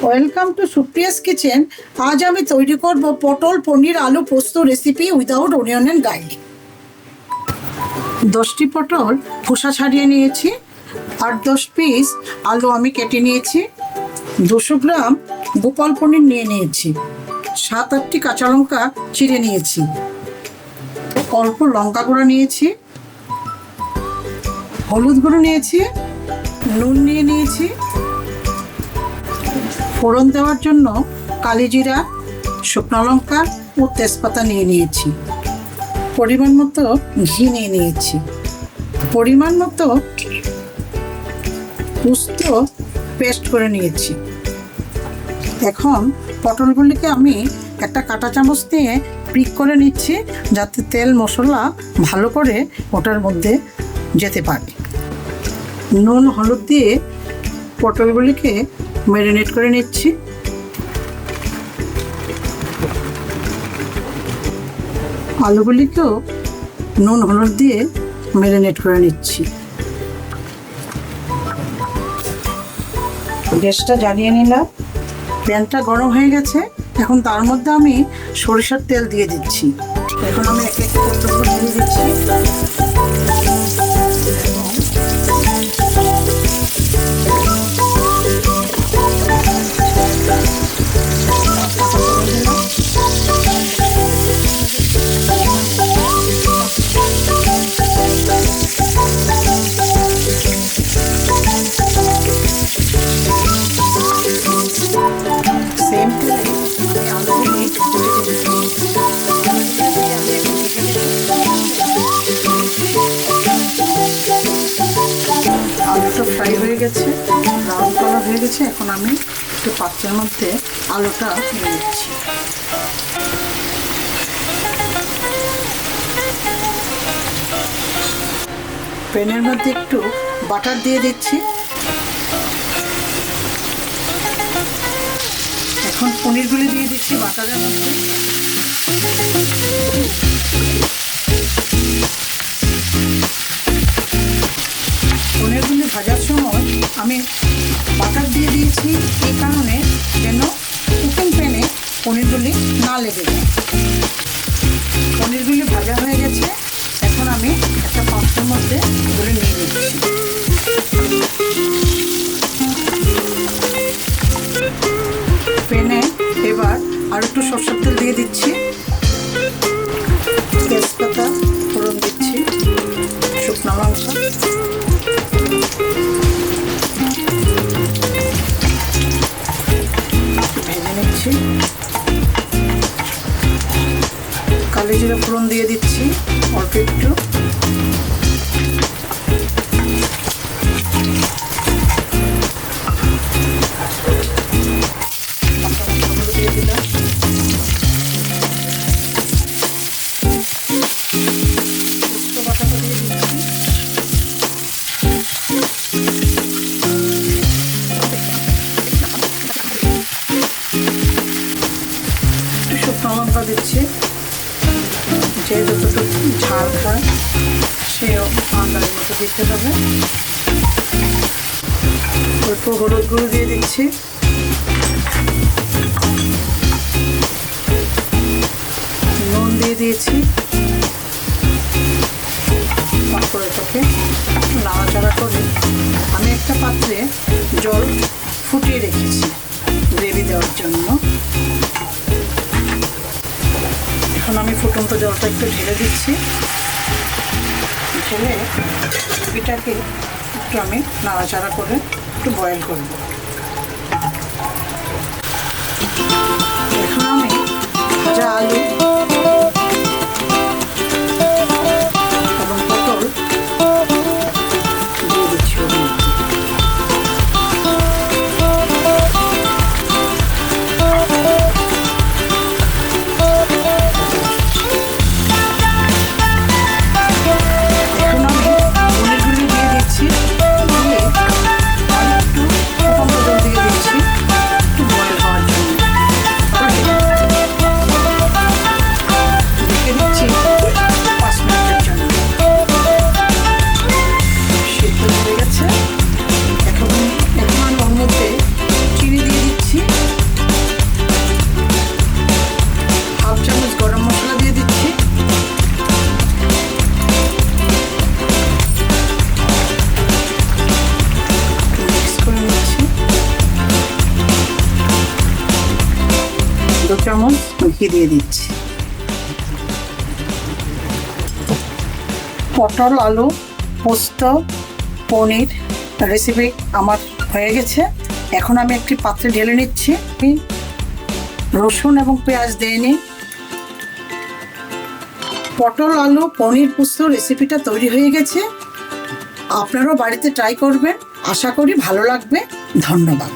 Welcome to Supriya's kitchen. আজ আমি তৈরি করব পটল পনির আলু পোস্ত recipe without onion and garlic. 10টি পটল খোসা ছাড়িয়ে নিয়েছি, 8-10 পিস আলু আমি কেটে নিয়েছি, 200 গ্রাম গোপাল পনির নিয়ে নিয়েছি, 7-8টি কাঁচা লঙ্কা চিড়ে নিয়েছি, অল্প লঙ্কা গুঁড়ো নিয়েছি, হলুদ গুঁড়ো নিয়েছি, নুন নিয়ে নিয়েছি, ফোড়ন দেওয়ার জন্য কালিজিরা, শুকনো লঙ্কা ও তেজপাতা নিয়ে নিয়েছি, পরিমাণ মতো ঘি নিয়ে নিয়েছি, পরিমাণ মতো পোস্ত পেস্ট করে নিয়েছি। এখন পটলগুলিকে আমি একটা কাঁটা চামচ দিয়ে পিক করে নিচ্ছি, যাতে তেল মশলা ভালো করে ওটার মধ্যে যেতে পারে। নুন হলুদ দিয়ে পটলগুলিকে ম্যারিনেট করে নিচ্ছি। আলুগুলিকেও নুন হলুদ দিয়ে ম্যারিনেট করে নিচ্ছি। গ্যাসটা জ্বালিয়ে নিলাম, প্যানটা গরম হয়ে গেছে। এখন তার মধ্যে আমি সরিষার তেল দিয়ে দিচ্ছি। এখন আমি এক এক পটল দিয়ে দিচ্ছি। আলুটা ফ্রাই হয়ে গেছে, ব্রাউন কালার হয়ে গেছে। এখন আমি একটু পাত্রের মধ্যে আলুটা নিয়ে নিচ্ছি। প্যানের মধ্যে একটু বাটার দিয়ে দিচ্ছি। এখন পনিরগুলি দিয়ে দিচ্ছি বাটারের মধ্যে। পনিরগুলি ভাজার সময় আমি বাটার দিয়ে দিয়েছি এই কারণে যেন কুকিং প্যানে পনিরগুলি না লেগে যায়। পনিরগুলি ভাজা হয়ে গেছে। এখন আমি একটা পাত্রের মধ্যে এগুলি নিয়ে নিচ্ছি। প্যানে এবার আর একটু সরষের তেল দিয়ে দিচ্ছি, তেজপাতা ফোড়ন দিচ্ছি, শুকনো লঙ্কা, ভেজে নিচ্ছি, কালিজিরা ফোড়ন দিয়ে দিচ্ছি অল্প একটু, দিয়ে দিলাম, পোস্ত বাটাটা দিয়ে দিচ্ছি, শুকনো লঙ্কা দিচ্ছি। যে যতটুকু ঝাল খায় সেও আন্দাজের মতো দিতে হবে। অল্প হলুদ গুঁড়ো দিয়ে দিচ্ছি, নুন দিয়ে দিয়েছি। তারপরে এটাকে নাড়াচাড়া করে আমি একটা পাত্রে জল ফুটিয়ে রেখেছি গ্রেভি দেওয়ার জন্য। এখন আমি ফুটন্ত জলটা একটু ঢেলে দিচ্ছি। ঢেলে এটাকে একটু আমি নাড়াচাড়া করে একটু বয়েল করব। এখন আমি ভাজা আলু এবং পটল দিয়ে দিচ্ছি ওর মধ্যে। এখন আমি পনিরগুলি দিয়ে দিচ্ছি, দিয়ে আর একটু চামচ ঘি দিয়ে দিচ্ছি। পটল আলু পোস্ত পনির রেসিপি আমার হয়ে গেছে। এখন আমি একটি পাত্রে ঢেলে নিচ্ছি। রসুন এবং পেঁয়াজ দিয়ে নিই। পটল আলু পনির পোস্ত রেসিপিটা তৈরি হয়ে গেছে। আপনারাও বাড়িতে ট্রাই করবেন, আশা করি ভালো লাগবে। ধন্যবাদ।